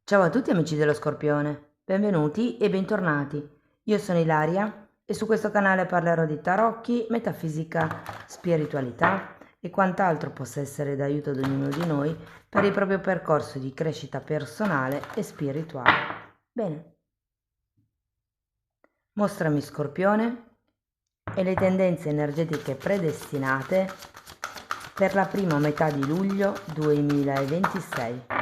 Ciao a tutti amici dello Scorpione, benvenuti e bentornati. Io sono Ilaria e su questo canale parlerò di tarocchi, metafisica, spiritualità e quant'altro possa essere d'aiuto ad ognuno di noi per il proprio percorso di crescita personale e spirituale. Bene, mostrami Scorpione e le tendenze energetiche predestinate per la prima metà di luglio 2026.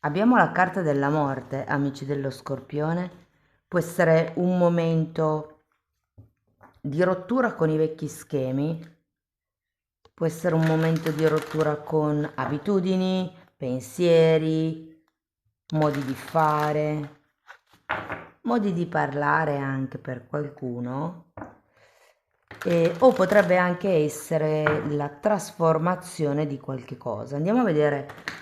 Abbiamo la carta della morte, amici dello Scorpione. Può essere un momento di rottura con i vecchi schemi, può essere un momento di rottura con abitudini, pensieri, modi di fare, modi di parlare anche per qualcuno, o potrebbe anche essere la trasformazione di qualche cosa. Andiamo a vedere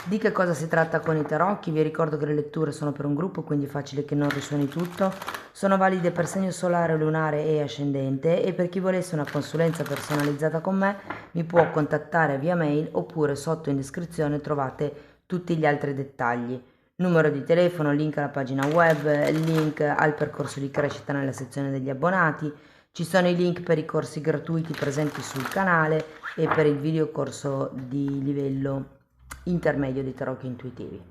di che cosa si tratta con i tarocchi. Vi ricordo che le letture sono per un gruppo, quindi è facile che non risuoni tutto. Sono valide per segno solare, lunare e ascendente, e per chi volesse una consulenza personalizzata con me mi può contattare via mail, oppure sotto in descrizione trovate tutti gli altri dettagli. Numero di telefono, link alla pagina web, link al percorso di crescita nella sezione degli abbonati. Ci sono i link per i corsi gratuiti presenti sul canale e per il video corso di livello intermedio di tarocchi intuitivi.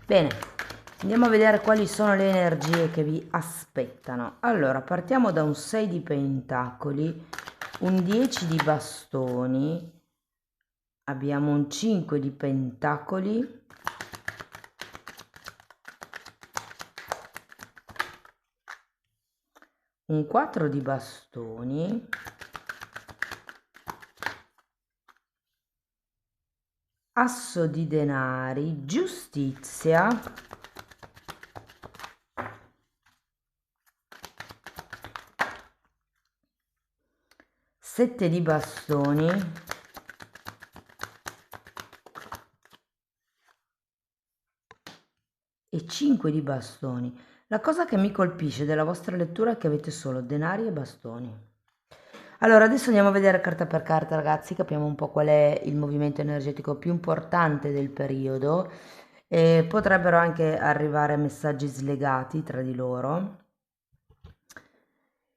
Bene, andiamo a vedere quali sono le energie che vi aspettano. Allora, partiamo da un 6 di pentacoli, un 10 di bastoni, abbiamo un 5 di pentacoli, un 4 di bastoni, asso di denari, giustizia, 7 di bastoni, e 5 di bastoni. La cosa che mi colpisce della vostra lettura è che avete solo denari e bastoni. Allora, adesso andiamo a vedere carta per carta, ragazzi, capiamo un po' qual è il movimento energetico più importante del periodo. E potrebbero anche arrivare messaggi slegati tra di loro.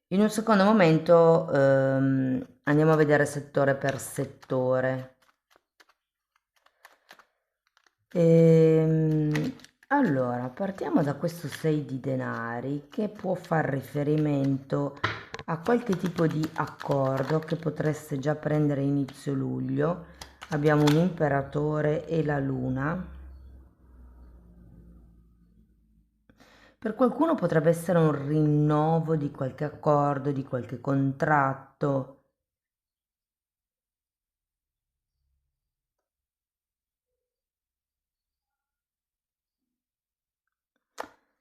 In un secondo momento andiamo a vedere settore per settore. Allora, partiamo da questo 6 di denari che può far riferimento a qualche tipo di accordo che potreste già prendere inizio luglio. Abbiamo un imperatore e la luna. Per qualcuno potrebbe essere un rinnovo di qualche accordo, di qualche contratto.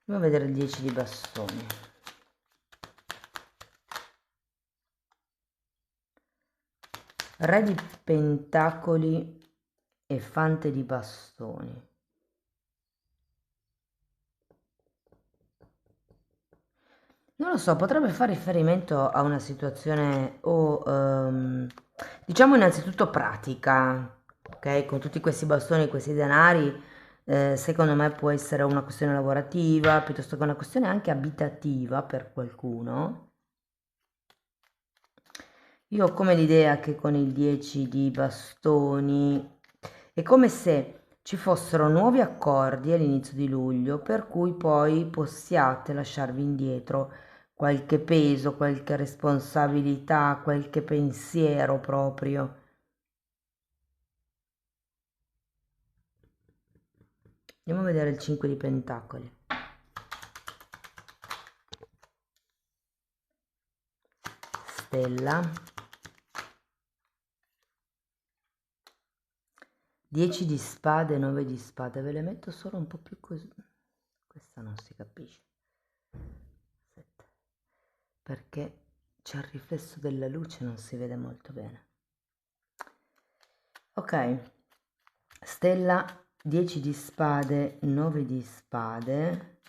Andiamo a vedere il 10 di bastoni. Re di pentacoli e fante di bastoni. Non lo so, potrebbe fare riferimento a una situazione o diciamo innanzitutto pratica, ok? Con tutti questi bastoni e questi denari, secondo me può essere una questione lavorativa, piuttosto che una questione anche abitativa per qualcuno. Io ho come l'idea che con il 10 di bastoni è come se ci fossero nuovi accordi all'inizio di luglio, per cui poi possiate lasciarvi indietro qualche peso, qualche responsabilità, qualche pensiero proprio. Andiamo a vedere il 5 di pentacoli. Stella. 10 di spade, 9 di spade. Ve le metto solo un po' più così. Questa non si capisce. Aspetta. Perché c'è il riflesso della luce, non si vede molto bene. Ok, stella 10 di spade, 9 di spade.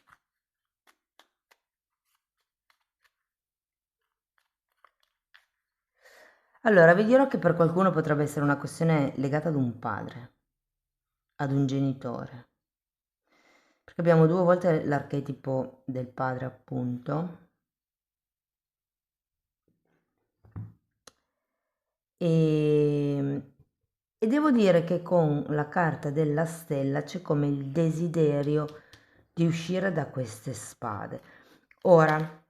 Allora, vi dirò che per qualcuno potrebbe essere una questione legata ad un padre, ad un genitore, perché abbiamo due volte l'archetipo del padre, appunto, e, e devo dire che con la carta della stella c'è come il desiderio di uscire da queste spade. Ora,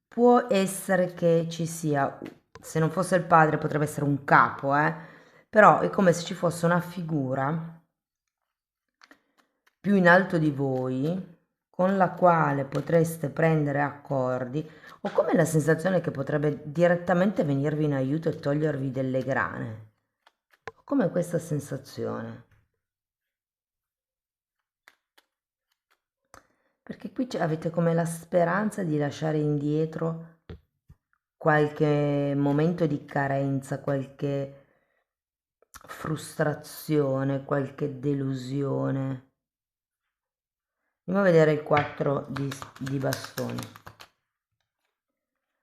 può essere che ci sia, se non fosse il padre potrebbe essere un capo, però è come se ci fosse una figura più in alto di voi con la quale potreste prendere accordi, o come la sensazione che potrebbe direttamente venirvi in aiuto e togliervi delle grane. Ho come questa sensazione. Perché qui avete come la speranza di lasciare indietro qualche momento di carenza, qualche frustrazione, qualche delusione. Andiamo a vedere il 4 di bastoni.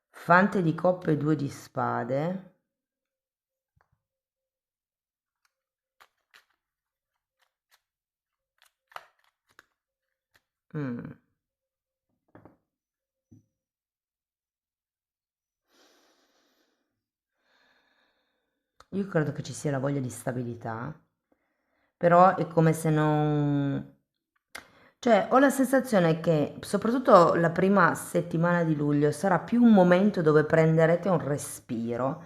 Fante di coppe e 2 di spade. Mm. Io credo che ci sia la voglia di stabilità, però è come se non... Cioè, ho la sensazione che soprattutto la prima settimana di luglio sarà più un momento dove prenderete un respiro.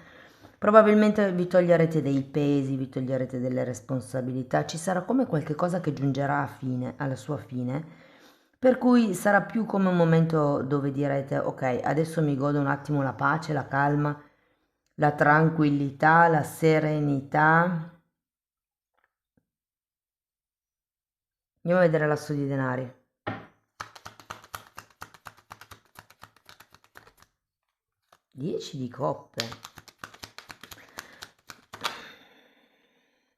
Probabilmente vi toglierete dei pesi, vi toglierete delle responsabilità, ci sarà come qualche cosa che giungerà a fine, alla sua fine, per cui sarà più come un momento dove direte, ok, adesso mi godo un attimo la pace, la calma, la tranquillità, la serenità. Andiamo a vedere l'asso di denari. 10 di coppe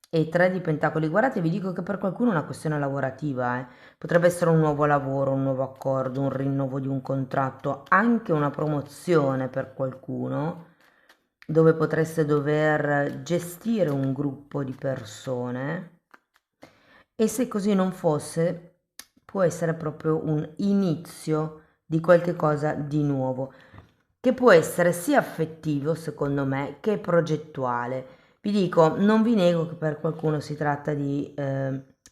e 3 di pentacoli. Guardate, vi dico che per qualcuno è una questione lavorativa, potrebbe essere un nuovo lavoro, un nuovo accordo, un rinnovo di un contratto, anche una promozione per qualcuno, dove potreste dover gestire un gruppo di persone. E se così non fosse, può essere proprio un inizio di qualche cosa di nuovo, che può essere sia affettivo, secondo me, che progettuale. Vi dico, non vi nego che per qualcuno si tratta di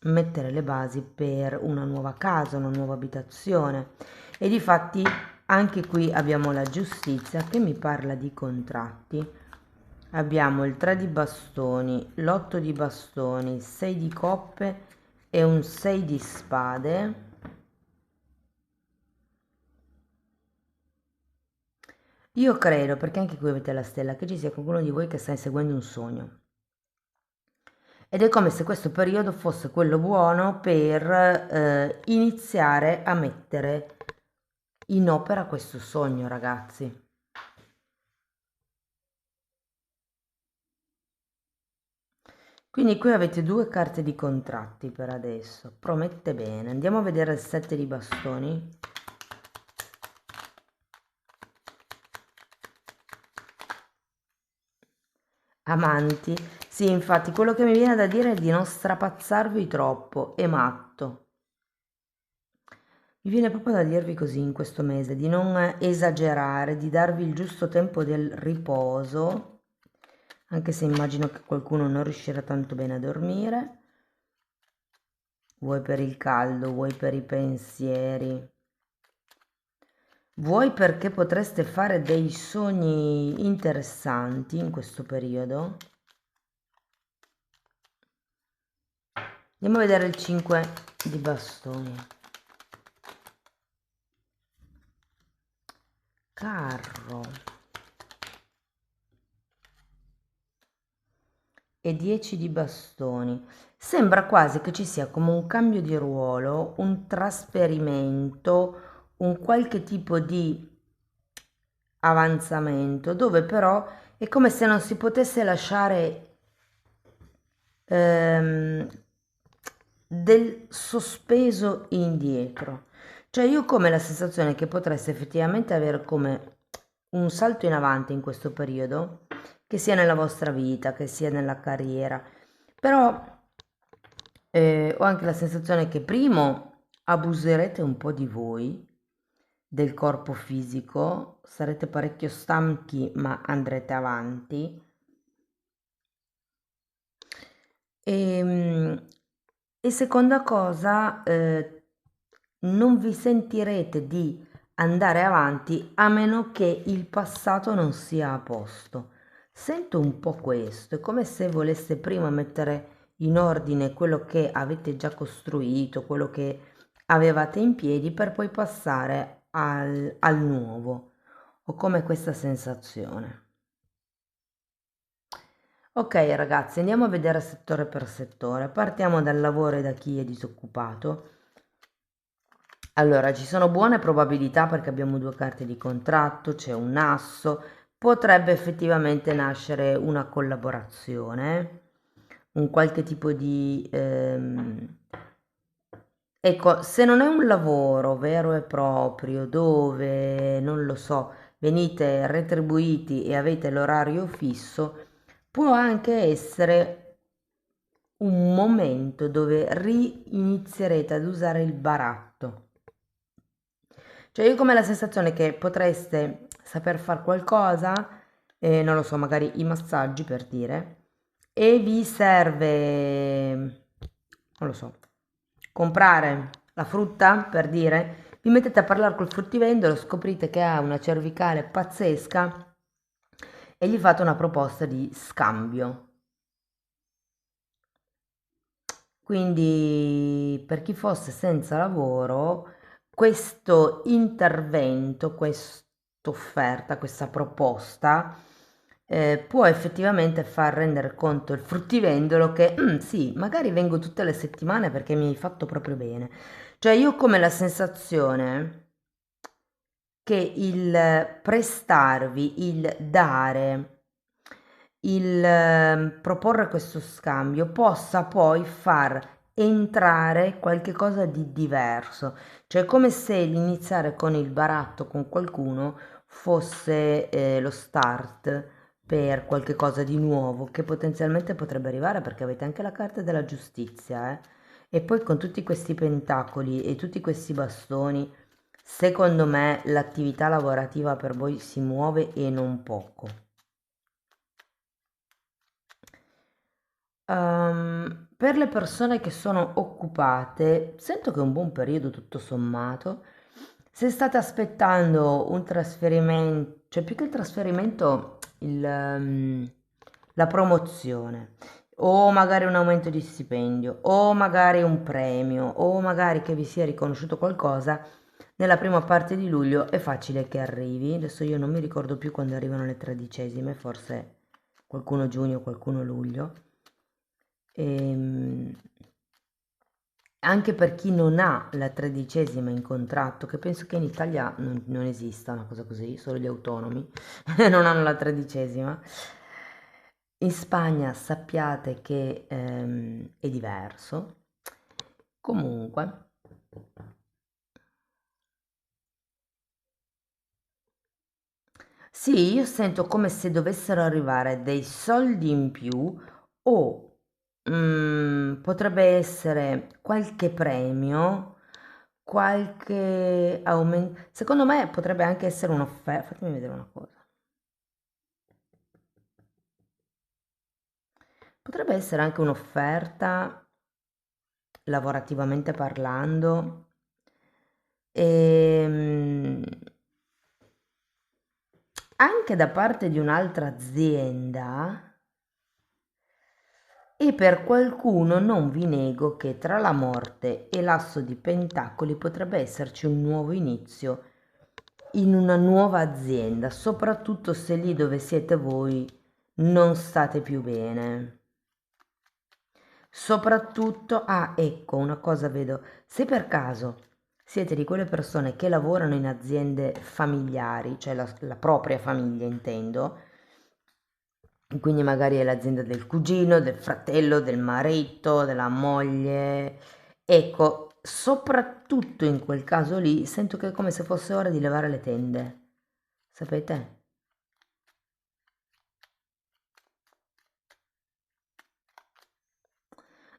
mettere le basi per una nuova casa, una nuova abitazione. E difatti anche qui abbiamo la giustizia che mi parla di contratti. Abbiamo il 3 di bastoni, l'8 di bastoni, 6 di coppe e un 6 di spade. Io credo, perché anche qui avete la stella, che ci sia qualcuno di voi che sta inseguendo un sogno. Ed è come se questo periodo fosse quello buono per iniziare a mettere in opera questo sogno, ragazzi. Quindi qui avete due carte di contratti per adesso, promette bene. Andiamo a vedere il 7 di bastoni. Amanti, sì, infatti quello che mi viene da dire è di non strapazzarvi troppo, è matto. Mi viene proprio da dirvi così in questo mese, di non esagerare, di darvi il giusto tempo del riposo, anche se immagino che qualcuno non riuscirà tanto bene a dormire, vuoi per il caldo, vuoi per i pensieri, vuoi perché potreste fare dei sogni interessanti in questo periodo. Andiamo a vedere il 5 di bastoni. Carro. E 10 di bastoni. Sembra quasi che ci sia come un cambio di ruolo, un trasferimento, un qualche tipo di avanzamento, dove però è come se non si potesse lasciare ehm, del sospeso indietro. Cioè io ho come la sensazione che potreste effettivamente avere come un salto in avanti in questo periodo, che sia nella vostra vita, che sia nella carriera, però ho anche la sensazione che primo abuserete un po' di voi, del corpo fisico, sarete parecchio stanchi ma andrete avanti. E, e seconda cosa, non vi sentirete di andare avanti a meno che il passato non sia a posto. Sento un po' questo, è come se voleste prima mettere in ordine quello che avete già costruito, quello che avevate in piedi per poi passare al nuovo. Ho come questa sensazione. Ok ragazzi, andiamo a vedere settore per settore. Partiamo dal lavoro e da chi è disoccupato. Allora, ci sono buone probabilità perché abbiamo due carte di contratto, c'è un asso, potrebbe effettivamente nascere una collaborazione, un qualche tipo di... Ecco, se non è un lavoro vero e proprio dove, non lo so, venite retribuiti e avete l'orario fisso, può anche essere un momento dove rinizierete ad usare il baratto. Cioè io ho come la sensazione che potreste saper fare qualcosa, non lo so, magari i massaggi per dire, e vi serve, non lo so, comprare la frutta per dire, vi mettete a parlare col fruttivendolo, scoprite che ha una cervicale pazzesca e gli fate una proposta di scambio. Quindi per chi fosse senza lavoro, questo intervento, questa offerta, questa proposta può effettivamente far rendere conto il fruttivendolo che sì, magari vengo tutte le settimane perché mi hai fatto proprio bene. Cioè io ho come la sensazione che il prestarvi, il dare, il proporre questo scambio possa poi far entrare qualche cosa di diverso, cioè come se l'iniziare con il baratto con qualcuno fosse lo start per qualche cosa di nuovo che potenzialmente potrebbe arrivare perché avete anche la carta della giustizia, eh? E poi con tutti questi pentacoli e tutti questi bastoni, secondo me l'attività lavorativa per voi si muove e non poco. Per le persone che sono occupate, sento che è un buon periodo tutto sommato. Se state aspettando un trasferimento, cioè più che il trasferimento, la promozione, o magari un aumento di stipendio, o magari un premio, o magari che vi sia riconosciuto qualcosa, nella prima parte di luglio è facile che arrivi. Adesso io non mi ricordo più quando arrivano le tredicesime, forse qualcuno giugno, qualcuno luglio. Ehm, Anche per chi non ha la tredicesima in contratto, che penso che in Italia non esista una cosa così, solo gli autonomi non hanno la tredicesima. In Spagna sappiate che è diverso. Comunque, sì, io sento come se dovessero arrivare dei soldi in più o potrebbe essere qualche premio, qualche aumento. Secondo me potrebbe anche essere un'offerta. Fatemi vedere una cosa. Potrebbe essere anche un'offerta, lavorativamente parlando, ehm, anche da parte di un'altra azienda. E per qualcuno non vi nego che tra la morte e l'asso di pentacoli potrebbe esserci un nuovo inizio in una nuova azienda, soprattutto se lì dove siete voi non state più bene. Soprattutto, ah, ecco, una cosa vedo, se per caso siete di quelle persone che lavorano in aziende familiari, cioè la propria famiglia intendo, quindi magari è l'azienda del cugino, del fratello, del marito, della moglie, Ecco, soprattutto in quel caso lì sento che è come se fosse ora di levare le tende, sapete?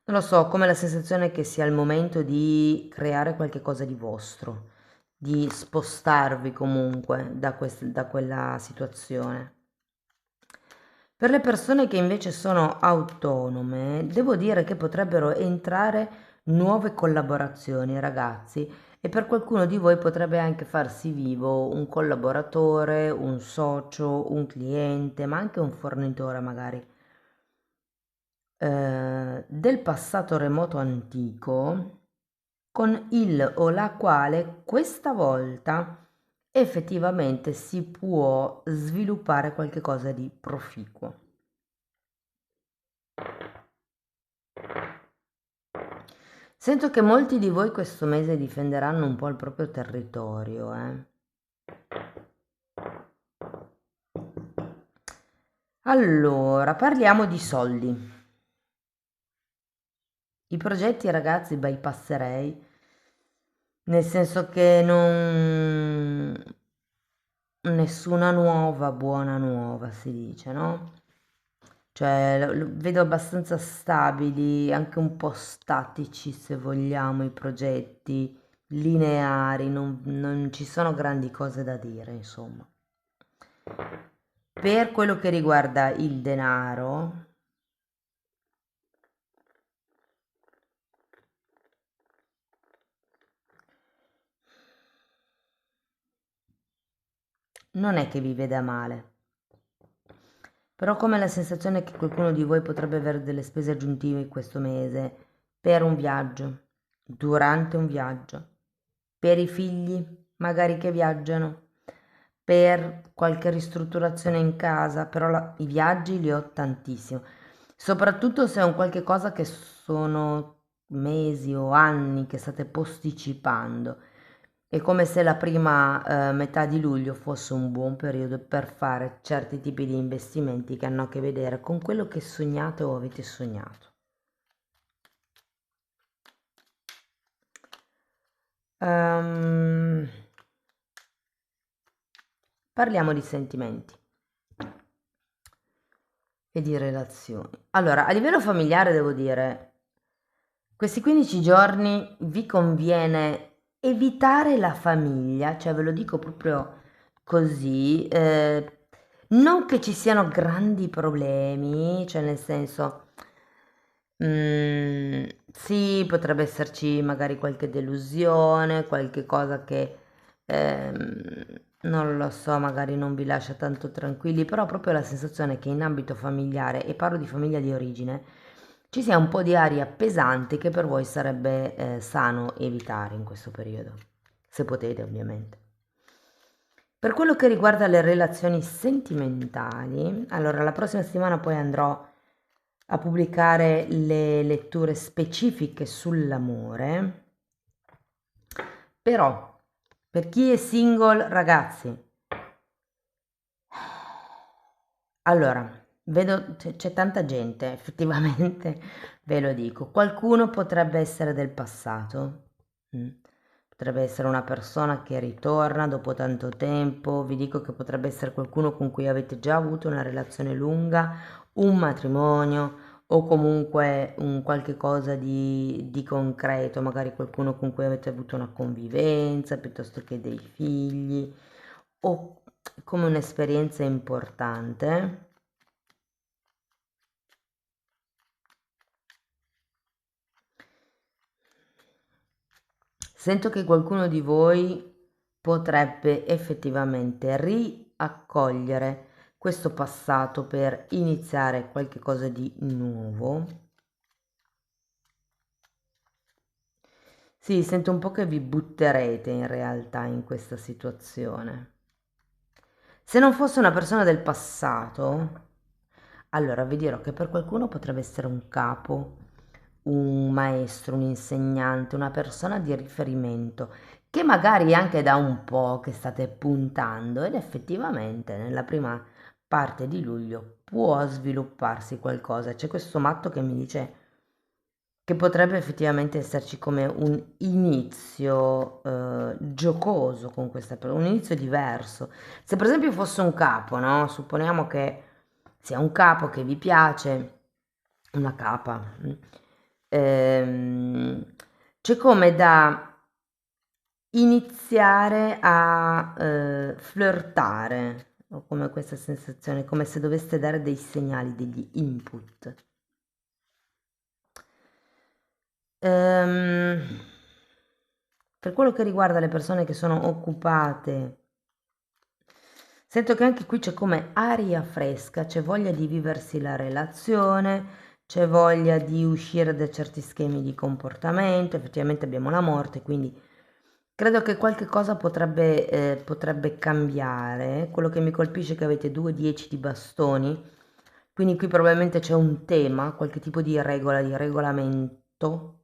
Non lo so, come la sensazione che sia il momento di creare qualche cosa di vostro, di spostarvi comunque da quella situazione. Per le persone che invece sono autonome, devo dire che potrebbero entrare nuove collaborazioni, ragazzi, e per qualcuno di voi potrebbe anche farsi vivo un collaboratore, un socio, un cliente, ma anche un fornitore magari del passato remoto antico con il o la quale questa volta effettivamente si può sviluppare qualche cosa di proficuo. Sento che molti di voi questo mese difenderanno un po' il proprio territorio, eh. Allora, parliamo di soldi. I progetti, ragazzi, bypasserei, nel senso che non... nessuna nuova, buona nuova, si dice, no? Cioè, vedo abbastanza stabili, anche un po' statici, se vogliamo, i progetti, lineari, non ci sono grandi cose da dire, insomma. Per quello che riguarda il denaro, non è che vi veda male. Però come la sensazione che qualcuno di voi potrebbe avere delle spese aggiuntive questo mese per un viaggio, durante un viaggio, per i figli magari che viaggiano, per qualche ristrutturazione in casa, però i viaggi li ho tantissimo, soprattutto se è un qualche cosa che sono mesi o anni che state posticipando. È come se la prima metà di luglio fosse un buon periodo per fare certi tipi di investimenti che hanno a che vedere con quello che sognate o avete sognato. Ehm, Parliamo di sentimenti e di relazioni. Allora, a livello familiare devo dire, questi 15 giorni vi conviene evitare la famiglia, cioè ve lo dico proprio così, non che ci siano grandi problemi, cioè nel senso, sì, potrebbe esserci magari qualche delusione, qualche cosa che, non lo so, magari non vi lascia tanto tranquilli, però proprio la sensazione che in ambito familiare, e parlo di famiglia di origine, ci sia un po' di aria pesante che per voi sarebbe, sano evitare in questo periodo, se potete ovviamente. Per quello che riguarda le relazioni sentimentali, allora la prossima settimana poi andrò a pubblicare le letture specifiche sull'amore, però per chi è single, ragazzi, allora, vedo c'è tanta gente, effettivamente, ve lo dico. Qualcuno potrebbe essere del passato, mm. Potrebbe essere una persona che ritorna dopo tanto tempo. Vi dico che potrebbe essere qualcuno con cui avete già avuto una relazione lunga, un matrimonio o comunque un qualche cosa di concreto, magari qualcuno con cui avete avuto una convivenza piuttosto che dei figli o come un'esperienza importante. Sento che qualcuno di voi potrebbe effettivamente riaccogliere questo passato per iniziare qualche cosa di nuovo. Sì, sento un po' che vi butterete in realtà in questa situazione. Se non fosse una persona del passato, allora vi dirò che per qualcuno potrebbe essere un capo, un maestro, un insegnante, una persona di riferimento che magari anche da un po' che state puntando ed effettivamente nella prima parte di luglio può svilupparsi qualcosa. C'è questo matto che mi dice che potrebbe effettivamente esserci come un inizio giocoso con questa persona, un inizio diverso. Se per esempio fosse un capo, no? Supponiamo che sia un capo che vi piace, una capa, c'è come da iniziare a flirtare, ho come questa sensazione, come se doveste dare dei segnali, degli input. Per quello che riguarda le persone che sono occupate, sento che anche qui c'è come aria fresca, c'è voglia di viversi la relazione, c'è voglia di uscire da certi schemi di comportamento, effettivamente abbiamo la morte, quindi credo che qualche cosa potrebbe cambiare. Quello che mi colpisce è che avete 2 10 di bastoni, quindi qui probabilmente c'è un tema, qualche tipo di regola, di regolamento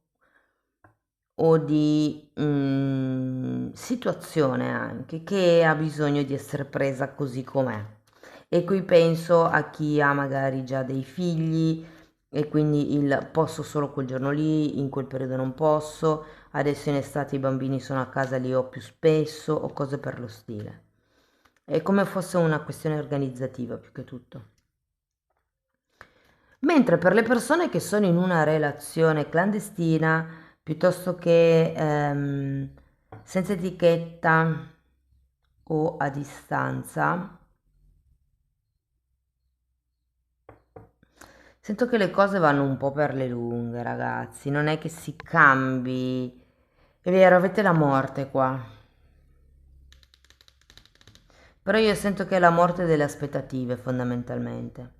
o di situazione anche che ha bisogno di essere presa così com'è. E qui penso a chi ha magari già dei figli e quindi il posso solo quel giorno lì, in quel periodo non posso, adesso in estate i bambini sono a casa, li ho più spesso o cose per lo stile. È come fosse una questione organizzativa più che tutto. Mentre per le persone che sono in una relazione clandestina, piuttosto che senza etichetta o a distanza, sento che le cose vanno un po' per le lunghe, ragazzi. Non è che si cambi. È vero, avete la morte qua. Però io sento che è la morte delle aspettative, fondamentalmente.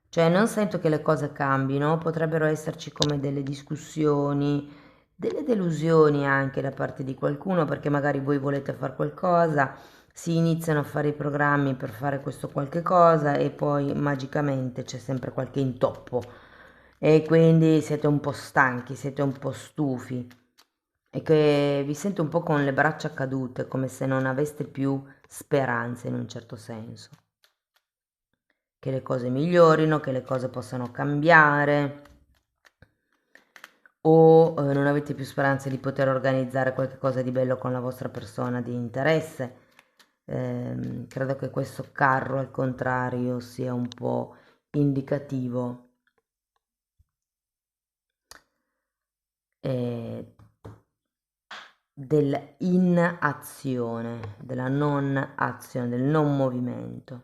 Cioè, non sento che le cose cambino, potrebbero esserci come delle discussioni, delle delusioni anche da parte di qualcuno, perché magari voi volete fare qualcosa, si iniziano a fare i programmi per fare questo qualche cosa e poi magicamente c'è sempre qualche intoppo e quindi siete un po' stanchi, siete un po' stufi e che vi sento un po' con le braccia cadute, come se non aveste più speranze in un certo senso che le cose migliorino, che le cose possano cambiare o non avete più speranze di poter organizzare qualche cosa di bello con la vostra persona di interesse. Credo che questo carro al contrario sia un po' indicativo eh, dell'inazione, della non azione, del non movimento.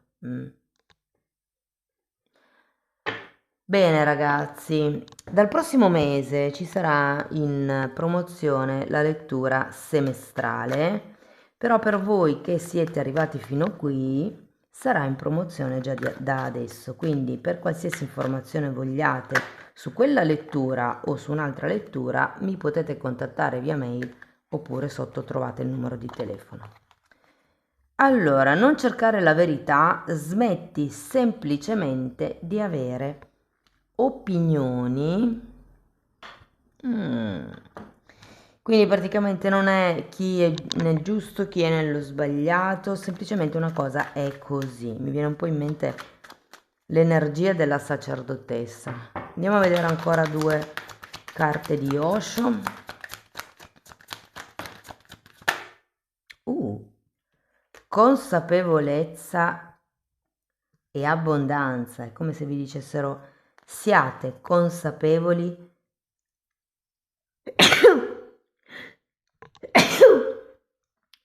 Bene ragazzi, dal prossimo mese ci sarà in promozione la lettura semestrale, però per voi che siete arrivati fino a qui sarà in promozione già da adesso, quindi per qualsiasi informazione vogliate su quella lettura o su un'altra lettura mi potete contattare via mail oppure sotto trovate il numero di telefono. Allora, non cercare la verità, smetti semplicemente di avere opinioni. Quindi praticamente non è chi è nel giusto, chi è nello sbagliato, semplicemente una cosa è così. Mi viene un po' in mente l'energia della sacerdotessa. Andiamo a vedere ancora 2 carte di Osho. Consapevolezza e abbondanza. È come se vi dicessero siate consapevoli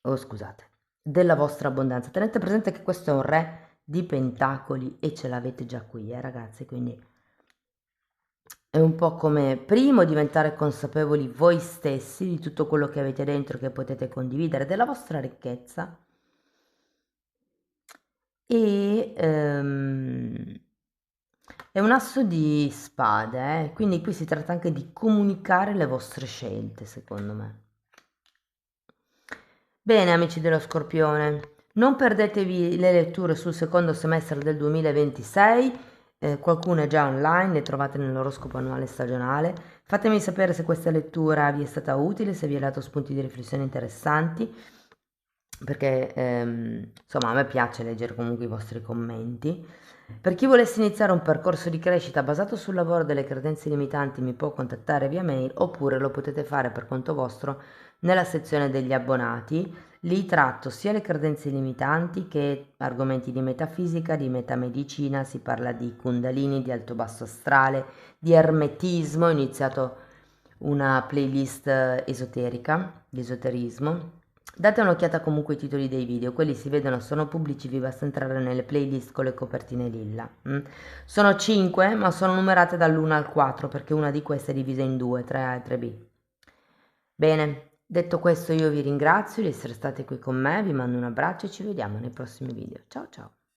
oh scusate, della vostra abbondanza. Tenete presente che questo è un re di pentacoli e ce l'avete già qui, ragazzi, quindi è un po' come primo diventare consapevoli voi stessi di tutto quello che avete dentro che potete condividere, della vostra ricchezza e è un asso di spade, quindi qui si tratta anche di comunicare le vostre scelte, secondo me. Bene, amici dello Scorpione, non perdetevi le letture sul secondo semestre del 2026, qualcuno è già online, le trovate nell'oroscopo annuale stagionale. Fatemi sapere se questa lettura vi è stata utile, se vi ha dato spunti di riflessione interessanti. perché insomma a me piace leggere comunque i vostri commenti. Per chi volesse iniziare un percorso di crescita basato sul lavoro delle credenze limitanti mi può contattare via mail oppure lo potete fare per conto vostro nella sezione degli abbonati. Lì tratto sia le credenze limitanti che argomenti di metafisica, di metamedicina, si parla di kundalini, di alto basso astrale, di ermetismo, ho iniziato una playlist esoterica, di esoterismo. Date un'occhiata comunque ai titoli dei video, quelli si vedono, sono pubblici, vi basta entrare nelle playlist con le copertine lilla. Sono 5, ma sono numerate dall'1 al 4 perché una di queste è divisa in due, 3A e 3B. Bene, detto questo io vi ringrazio di essere stati qui con me, vi mando un abbraccio e ci vediamo nei prossimi video. Ciao ciao!